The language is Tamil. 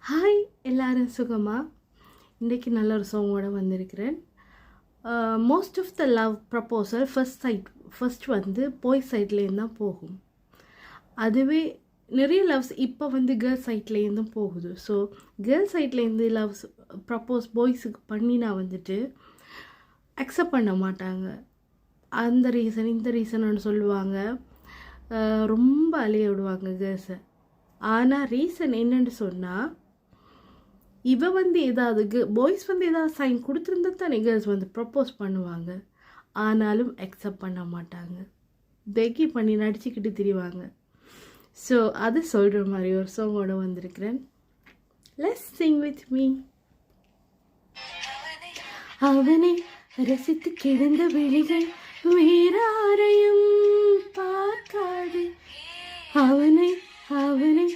ஹாய் எல்லாரும் சுகமா? இன்றைக்கி நல்ல ஒரு சாங்கோடு வந்திருக்கிறேன். Most of the love proposal first வந்து பாய் சைட்லேருந்து தான் போகும். அதுவே நிறைய லவ்ஸ் இப்போ வந்து கேர்ள்ஸ் சைட்லேருந்தும் போகுது. ஸோ கேர்ள்ஸ் சைட்லேருந்து லவ்ஸ் ப்ரப்போஸ் பாய்ஸுக்கு பண்ணினா வந்துட்டு அக்செப்ட் பண்ண மாட்டாங்க. அந்த ரீசன் இந்த ரீசன்னு சொல்லுவாங்க, ரொம்ப அலைய விடுவாங்க கேர்ள்ஸை. ஆனால் ரீசன் என்னென்னு சொன்னால், இவ வந்து ஏதாவது பாய்ஸ் வந்து ஏதாவது சைன் கொடுத்துருந்தா தானே கேர்ள்ஸ் வந்து ப்ரப்போஸ் பண்ணுவாங்க. ஆனாலும் அக்செப்ட் பண்ண மாட்டாங்க, பெக்கி பண்ணி நடிச்சுக்கிட்டு திரிவாங்க. ஸோ அது சொல்கிற மாதிரி ஒரு சாங்கோடு வந்திருக்கிறேன். Let's Singh with me. அவனை ரசித்து கிடந்த விழிகள் வேறாரையும் பார்க்காது, அவனை அவனை